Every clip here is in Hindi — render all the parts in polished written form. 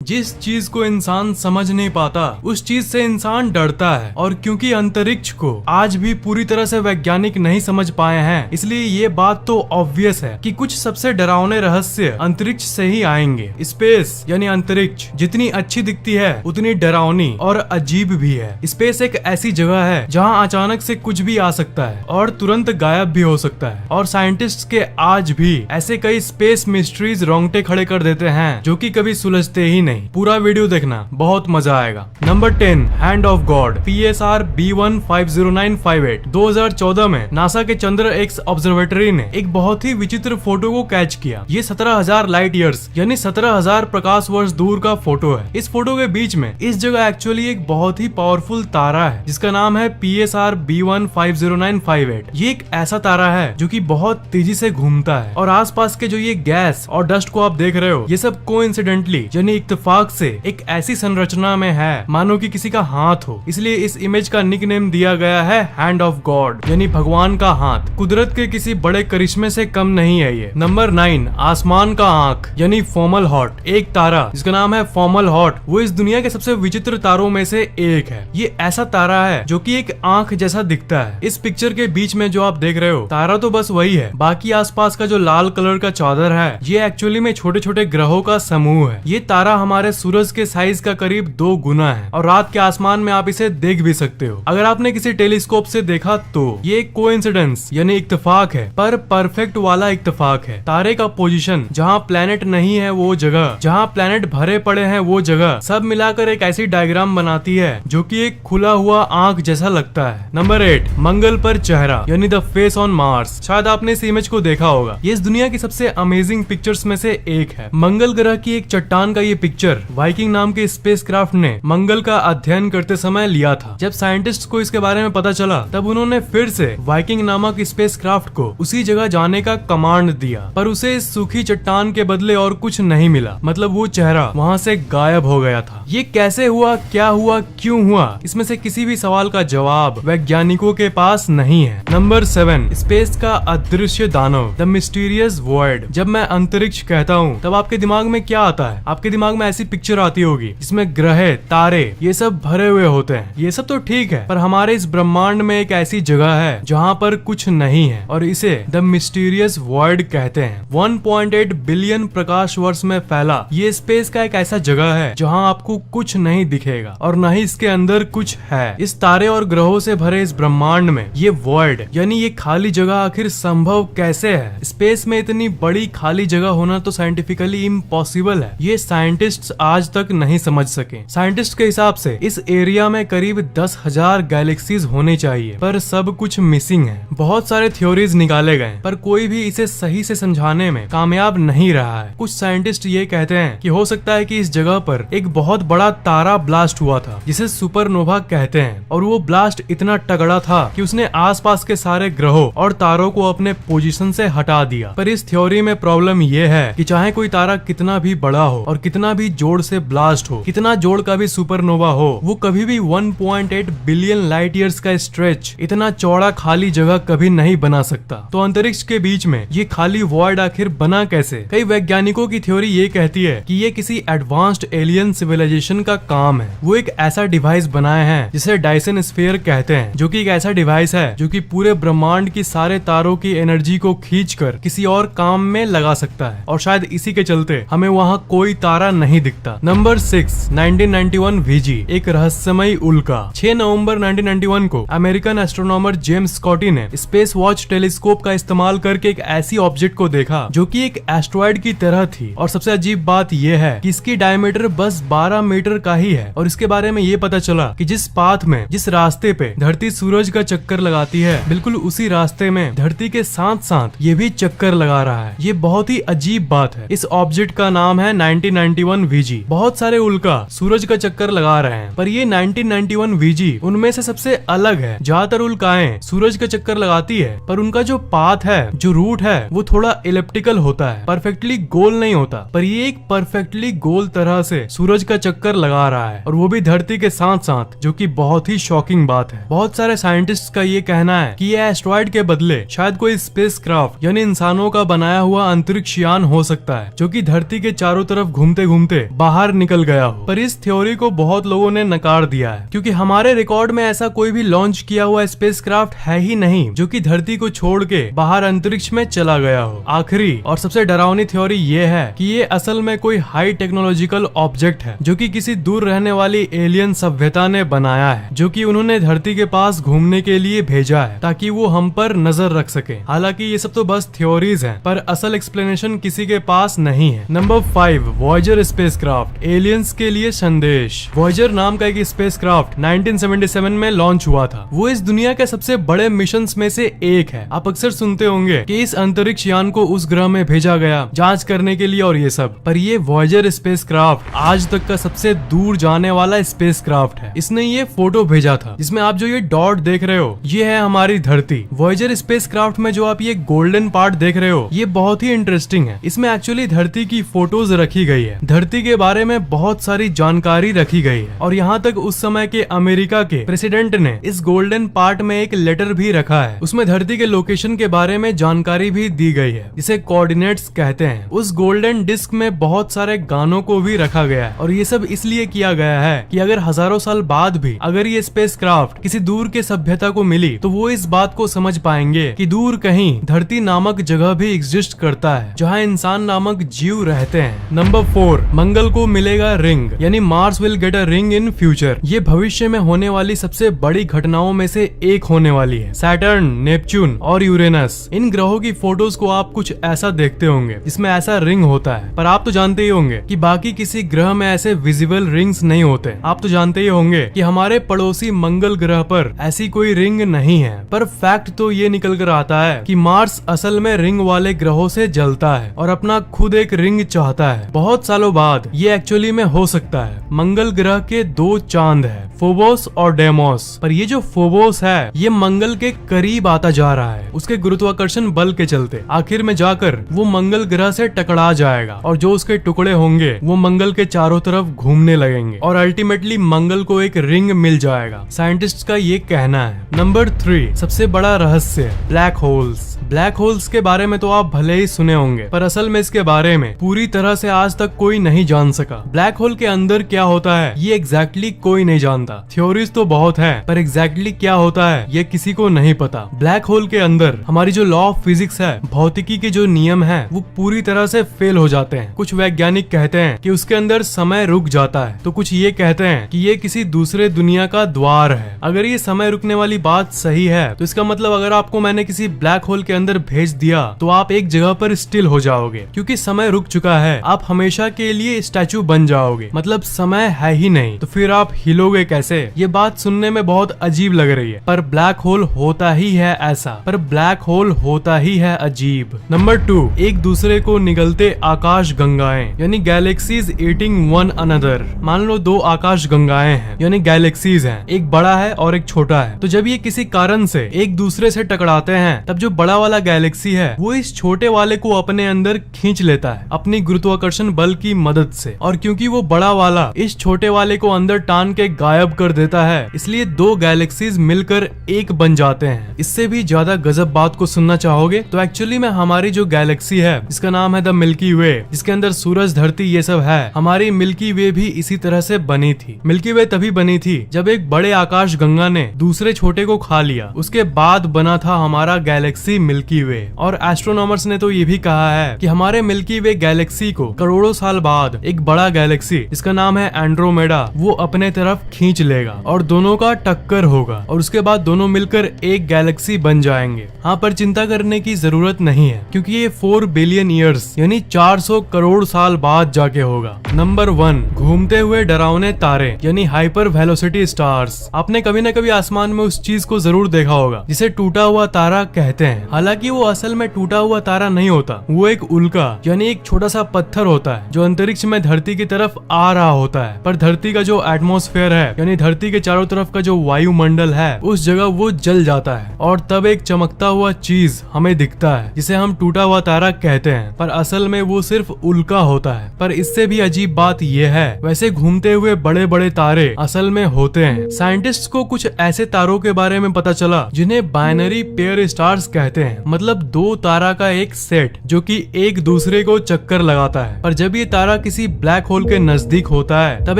जिस चीज को इंसान समझ नहीं पाता उस चीज से इंसान डरता है, और क्योंकि अंतरिक्ष को आज भी पूरी तरह से वैज्ञानिक नहीं समझ पाए हैं, इसलिए ये बात तो ऑब्वियस है कि कुछ सबसे डरावने रहस्य अंतरिक्ष से ही आएंगे। स्पेस यानी अंतरिक्ष जितनी अच्छी दिखती है उतनी डरावनी और अजीब भी है। स्पेस एक ऐसी जगह है जहाँ अचानक से कुछ भी आ सकता है और तुरंत गायब भी हो सकता है, और साइंटिस्ट के आज भी ऐसे कई स्पेस मिस्ट्रीज रोंगटे खड़े कर देते हैं जो कि कभी सुलझते ही नहीं। पूरा वीडियो देखना, बहुत मजा आएगा। Number 10, hand of God, PSR B1509558। 2014 में नासा के चंद्र एक्स ऑब्जर्वेटरी ने एक बहुत ही विचित्र फोटो को कैच किया। ये 17,000 लाइट ईयर्स यानी 17,000 प्रकाश वर्ष दूर का फोटो है। इस फोटो के बीच में इस जगह एक्चुअली एक बहुत ही पावरफुल तारा है जिसका नाम है PSR B1509558। ये एक ऐसा तारा है जो कि बहुत तेजी से घूमता है, और आसपास के जो ये गैस और डस्ट को आप देख रहे हो ये सब कोइंसिडेंटली यानी इत्तेफाक से एक ऐसी संरचना में है मानो कि किसी का हाथ हो। इसलिए इस इमेज का निकनेम दिया गया है हैंड ऑफ गॉड यानी भगवान का हाथ। कुदरत के किसी बड़े करिश्मे से कम नहीं है ये। नंबर 9, आसमान का आंख यानी फोमलहॉट, एक तारा जिसका नाम है फोमलहॉट। वो इस दुनिया के सबसे विचित्र तारों में से एक है। ये ऐसा तारा है जो कि एक आंख जैसा दिखता है। इस पिक्चर के बीच में जो आप देख रहे हो तारा तो बस वही है, बाकी आसपास का जो लाल कलर का चादर है ये एक्चुअली में छोटे छोटे ग्रहों का समूह है। ये तारा हमारे सूरज के साइज का करीब 2 गुना है, और रात के आसमान में आप इसे देख भी सकते हो। अगर आपने किसी टेलीस्कोप से देखा तो ये एक कोइंसिडेंस यानी इत्तेफाक है, पर परफेक्ट वाला इत्तेफाक है। तारे का पोजीशन, जहाँ प्लेनेट नहीं है वो जगह, जहाँ प्लेनेट भरे पड़े हैं वो जगह, सब मिलाकर एक ऐसी डायग्राम बनाती है जो कि एक खुला हुआ आंख जैसा लगता है। नंबर 8, मंगल पर चेहरा यानी द फेस ऑन मार्स। शायद आपने इस इमेज को देखा होगा। ये इस दुनिया की सबसे अमेजिंग पिक्चर्स में से एक है। मंगल ग्रह की एक चट्टान का ये पिक्चर वाइकिंग नाम के स्पेसक्राफ्ट ने मंगल का अध्ययन करते समय लिया था। जब साइंटिस्ट को इसके बारे में पता चला तब उन्होंने फिर से वाइकिंग नामक स्पेसक्राफ्ट को उसी जगह जाने का कमांड दिया, पर उसे इस सूखी चट्टान के बदले और कुछ नहीं मिला। मतलब वो चेहरा वहाँ से गायब हो गया था। ये कैसे हुआ, क्या हुआ, क्यों हुआ, इसमें से किसी भी सवाल का जवाब वैज्ञानिकों के पास नहीं है। नंबर 7, स्पेस का अदृश्य दानव, द मिस्टीरियस वॉइड। जब मैं अंतरिक्ष कहता हूँ तब आपके दिमाग में क्या आता है? आपके दिमाग में ऐसी पिक्चर आती होगी जिसमें ग्रह, तारे ये सब भरे हुए होते हैं। ये सब तो ठीक है, पर हमारे इस ब्रह्मांड में एक ऐसी जगह है जहाँ पर कुछ नहीं है, और इसे द मिस्टीरियस वॉइड कहते हैं। 1.8 बिलियन प्रकाश वर्ष में फैला ये स्पेस का एक ऐसा जगह है जहाँ आपको कुछ नहीं दिखेगा और न ही इसके अंदर कुछ है। इस तारे और ग्रहों से भरे इस ब्रह्मांड में ये वॉइड यानी ये खाली जगह आखिर संभव कैसे है? स्पेस में इतनी बड़ी खाली जगह होना तो साइंटिफिकली इम्पॉसिबल है। ये साइंटिस्ट्स आज तक नहीं समझ सके। साइंटिस्ट के हिसाब से इस एरिया में करीब 10,000 गैलेक्सीज होने चाहिए, पर सब कुछ मिसिंग है। बहुत सारे थ्योरीज निकाले गए पर कोई भी इसे सही से समझाने में कामयाब नहीं रहा है। कुछ साइंटिस्ट ये कहते हैं कि हो सकता है कि इस जगह पर एक बहुत बड़ा तारा ब्लास्ट हुआ था जिसे सुपरनोवा कहते हैं, और वो ब्लास्ट इतना तगड़ा था कि उसने आसपास के सारे ग्रहों और तारों को अपने पोजीशन से हटा दिया। पर इस थ्योरी में प्रॉब्लम ये है कि चाहे कोई तारा कितना भी बड़ा हो और कितना भी जोर से ब्लास्ट हो, कितना जोर का भी सुपरनोवा हो, वो कभी भी 1.8 बिलियन लाइट ईयर्स का स्ट्रेच, इतना चौड़ा खाली जगह कभी नहीं बना सकता। तो अंतरिक्ष के बीच में ये खाली वॉइड आखिर बना कैसे? कई वैज्ञानिकों की थ्योरी ये कहती है कि ये किसी एडवांस्ड एलियन सिविलाइजेशन का काम है। वो एक ऐसा डिवाइस बनाए हैं जिसे डायसन स्फीयर कहते हैं, जो कि एक ऐसा डिवाइस है जो कि पूरे ब्रह्मांड की सारे तारों की एनर्जी को खींचकर किसी और काम में लगा सकता है, और शायद इसी के चलते हमें वहाँ कोई तारा नहीं दिखता। नंबर 6, 1991 VG, एक रहस्यमयी उल्का। 6 नवंबर 1991 को अमेरिकन एस्ट्रोनॉमर जेम्स स्कॉटी ने स्पेस वॉच टेलीस्कोप का इस्तेमाल करके एक ऐसी ऑब्जेक्ट को देखा जो कि एक एस्ट्रॉइड की तरह थी, और सबसे अजीब बात यह है कि इसकी डायमीटर बस 12 मीटर का ही है। और इसके बारे में ये पता चला कि जिस पाथ में, जिस रास्ते पे धरती सूरज का चक्कर लगाती है, बिल्कुल उसी रास्ते में धरती के साथ साथ ये भी चक्कर लगा रहा है। ये बहुत ही अजीब बात है। इस ऑब्जेक्ट का नाम है 1991 VG। बहुत सारे उल्का सूरज का चक्कर लगा रहे हैं, पर ये 1991 VG उनमें से सबसे अलग है। ज्यादातर उल्काएं सूरज का चक्कर लगाती है, पर उनका जो पाथ है, जो रूट है, वो थोड़ा इलिप्टिकल होता है, परफेक्टली गोल नहीं होता। पर ये एक परफेक्टली गोल तरह से सूरज का चक्कर लगा रहा है, और वो भी धरती के साथ साथ, जो कि बहुत ही शॉकिंग बात है। बहुत सारे साइंटिस्ट का ये कहना है कि ये एस्ट्रॉइड के बदले शायद कोई स्पेसक्राफ्ट यानी इंसानों का बनाया हुआ अंतरिक्ष यान हो सकता है, जो कि धरती के चारों तरफ घूमते घूमते घूमते बाहर निकल गया हो। पर इस थ्योरी को बहुत लोगों ने नकार दिया है, क्योंकि हमारे रिकॉर्ड में ऐसा कोई भी लॉन्च किया हुआ स्पेसक्राफ्ट है ही नहीं जो कि धरती को छोड़ के बाहर अंतरिक्ष में चला गया हो। आखिरी और सबसे डरावनी थ्योरी ये है कि ये असल में कोई हाई टेक्नोलॉजिकल ऑब्जेक्ट है जो कि किसी दूर रहने वाली एलियन सभ्यता ने बनाया है, जो कि उन्होंने धरती के पास घूमने के लिए भेजा है ताकि वो हम पर नजर रख सके। हालांकि ये सब तो बस थ्योरीज हैं, पर असल एक्सप्लेनेशन किसी के पास नहीं है। नंबर 5, वॉयेजर स्पेसक्राफ्ट, एलियंस के लिए संदेश। वॉयेजर नाम का एक स्पेसक्राफ्ट 1977 में लॉन्च हुआ था। वो इस दुनिया के सबसे बड़े मिशन में से एक है। आप अक्सर सुनते होंगे कि इस अंतरिक्ष यान को उस ग्रह में भेजा गया जांच करने के लिए और ये सब, पर ये वॉयेजर स्पेसक्राफ्ट आज तक का सबसे दूर जाने वाला स्पेसक्राफ्ट है। इसने ये फोटो भेजा था जिसमें आप जो ये डॉट देख रहे हो ये है हमारी धरती। वॉयेजर स्पेसक्राफ्ट में जो आप ये गोल्डन पार्ट देख रहे हो ये बहुत ही इंटरेस्टिंग है। इसमें एक्चुअली धरती की फोटोज रखी गई है, धरती के बारे में बहुत सारी जानकारी रखी गई है, और यहाँ तक उस समय के अमेरिका के प्रेसिडेंट ने इस गोल्डन पार्ट में एक लेटर भी रखा है। उसमें धरती के लोकेशन के बारे में जानकारी भी दी गई है, जिसे कोऑर्डिनेट्स कहते हैं। उस गोल्डन डिस्क में बहुत सारे गानों को भी रखा गया है, और ये सब इसलिए किया गया है कि अगर हजारों साल बाद भी अगर ये स्पेसक्राफ्ट किसी दूर के सभ्यता को मिली तो वो इस बात को समझ पाएंगे कि दूर कहीं धरती नामक जगह भी एग्जिस्ट करता है जहाँ इंसान नामक जीव रहते हैं। नंबर 4, मंगल को मिलेगा रिंग, यानी Mars will get a ring in future. ये भविष्य में होने वाली सबसे बड़ी घटनाओं में से एक होने वाली है। सैटर्न, नेपच्यून और यूरेनस, इन ग्रहों की फोटोज को आप कुछ ऐसा देखते होंगे जिसमें ऐसा रिंग होता है, पर आप तो जानते ही होंगे कि बाकी किसी ग्रह में ऐसे विजिबल रिंग्स नहीं होते। आप तो जानते ही होंगे कि हमारे पड़ोसी मंगल ग्रह पर ऐसी कोई रिंग नहीं है। पर फैक्ट तो ये निकल कर आता है कि मार्स असल में रिंग वाले ग्रहों से जलता है और अपना खुद एक रिंग चाहता है। बहुत सालों बाद ये एक्चुअली में हो सकता है। मंगल ग्रह के 2 चांद है, फोबोस और डेमोस, पर ये जो फोबोस है ये मंगल के करीब आता जा रहा है उसके गुरुत्वाकर्षण बल के चलते। आखिर में जाकर वो मंगल ग्रह से टकरा जाएगा और जो उसके टुकड़े होंगे वो मंगल के चारों तरफ घूमने लगेंगे और अल्टीमेटली मंगल को एक रिंग मिल जाएगा। साइंटिस्ट का ये कहना है। नंबर 3, सबसे बड़ा रहस्य, ब्लैक होल्स। ब्लैक होल्स के बारे में तो आप भले ही सुने होंगे, पर असल में इसके बारे में पूरी तरह से आज तक कोई नहीं जान सका। ब्लैक होल के अंदर क्या होता है ये एग्जैक्टली कोई नहीं जानता। थ्योरीज तो बहुत है, पर एग्जैक्टली क्या होता है ये किसी को नहीं पता। ब्लैक होल के अंदर हमारी जो लॉ ऑफ फिजिक्स है, भौतिकी के जो नियम है, वो पूरी तरह से फेल हो जाते हैं। कुछ वैज्ञानिक कहते हैं कि उसके अंदर समय रुक जाता है, तो कुछ ये कहते हैं कि ये किसी दूसरे दुनिया का द्वार है। अगर ये समय रुकने वाली बात सही है तो इसका मतलब अगर आपको मैंने किसी ब्लैक होल के अंदर भेज दिया तो आप एक जगह पर स्टिल हो जाओगे, क्योंकि समय रुक चुका है। आप हमेशा के लिए स्टैचू बन जाओगे, मतलब समय है ही नहीं, तो फिर आप हिलोगे कैसे? ये बात सुनने में बहुत अजीब लग रही है, पर ब्लैक होल होता ही है ऐसा, पर ब्लैक होल होता ही है अजीब। नंबर 2, एक दूसरे को निगलते आकाश गंगाएं, यानी गैलेक्सीज ईटिंग वन अनदर। मान लो 2 आकाश गंगाएं हैं, यानी गैलेक्सीज हैं, एक बड़ा है और एक छोटा है। तो जब ये किसी कारण से एक दूसरे से टकराते हैं तब जो बड़ा वाला गैलेक्सी है वो इस छोटे वाले को अपने अंदर खींच लेता है अपनी गुरुत्वाकर्षण बल की मदद से, और क्योंकि वो बड़ा वाला इस छोटे वाले को अंदर टान के गायब कर देता है, इसलिए 2 गैलेक्सीज मिलकर एक बन जाते हैं। इससे भी ज्यादा गजब बात को सुनना चाहोगे तो एक्चुअली में हमारी जो गैलेक्सी है जिसका नाम है द मिल्की वे, जिसके अंदर सूरज, धरती ये सब है, हमारी मिल्की वे भी इसी तरह से बनी थी। मिल्की वे तभी बनी थी जब एक बड़े आकाश गंगा ने दूसरे छोटे को खा लिया, उसके बाद बना था हमारा गैलेक्सी मिल्की वे। और एस्ट्रोनॉमर्स ने तो ये भी कहा है कि हमारे मिल्की वे गैलेक्सी को करोड़ों साल बाद एक बड़ा गैलेक्सी जिसका नाम है एंड्रोमेडा वो अपने तरफ खींच लेगा और दोनों का टक्कर होगा और उसके बाद दोनों मिलकर एक गैलेक्सी बन जाएंगे। हाँ, पर चिंता करने की जरूरत नहीं है क्योंकि ये 4 बिलियन ईयर्स यानी 400 करोड़ साल बाद जाके होगा। नंबर 1, घूमते हुए डरावने तारे यानी हाइपर वेलोसिटी स्टार्स। आपने कभी न कभी आसमान में उस चीज को जरूर देखा होगा जिसे टूटा हुआ तारा कहते हैं। हालांकि वो असल में टूटा हुआ तारा नहीं होता, वो एक उल्का यानी एक छोटा सा पत्थर होता है जो अंतरिक्ष में धरती की तरफ आ रहा होता है, पर धरती का जो एटमॉस्फेयर है यानी धरती के चारों तरफ का जो वायुमंडल है उस जगह वो जल जाता है और तब एक चमकता हुआ चीज हमें दिखता है जिसे हम टूटा हुआ तारा कहते हैं, पर असल में वो सिर्फ उल्का होता है। पर इससे भी अजीब बात यह है, वैसे घूमते हुए बड़े बड़े तारे असल में होते हैं। साइंटिस्ट को कुछ ऐसे तारों के बारे में पता चला जिन्हें बाइनरी पेयर स्टार्स कहते हैं, मतलब 2 तारा का एक सेट जो कि एक दूसरे को चक्कर लगाता है। पर जब ये तारा किसी ब्लैक होल के नजदीक होता है तब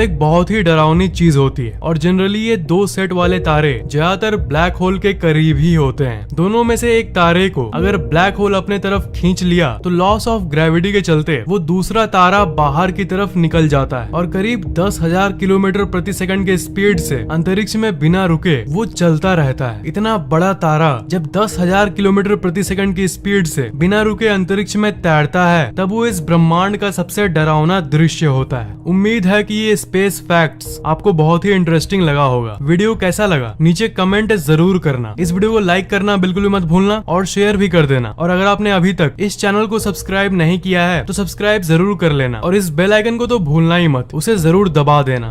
एक बहुत ही डरावनी चीज होती है। और जनरली ये 2 सेट वाले तारे ज्यादातर ब्लैक होल के करीब ही होते हैं। दोनों में से एक तारे को अगर ब्लैक होल अपने तरफ खींच लिया तो लॉस ऑफ ग्रेविटी के चलते वो दूसरा तारा बाहर की तरफ निकल जाता है और करीब 10,000 किलोमीटर प्रति सेकंड के स्पीड से अंतरिक्ष में बिना रुके वो चलता रहता है। इतना बड़ा तारा जब 10,000 किलोमीटर प्रति सेकंड की स्पीड से बिना रुके अंतरिक्ष में तैरता है तब वो इस ब्रह्मांड का सबसे डरावना दृश्य होता है। उम्मीद है कि ये स्पेस फैक्ट्स आपको बहुत ही इंटरेस्टिंग लगा होगा। वीडियो कैसा लगा नीचे कमेंट जरूर करना। इस वीडियो को लाइक करना बिल्कुल भी मत भूलना और शेयर भी कर देना। और अगर आपने अभी तक इस चैनल को सब्सक्राइब नहीं किया है तो सब्सक्राइब जरूर कर लेना और इस बेल आइकन को तो भूलना ही मत, उसे जरूर दबा देना।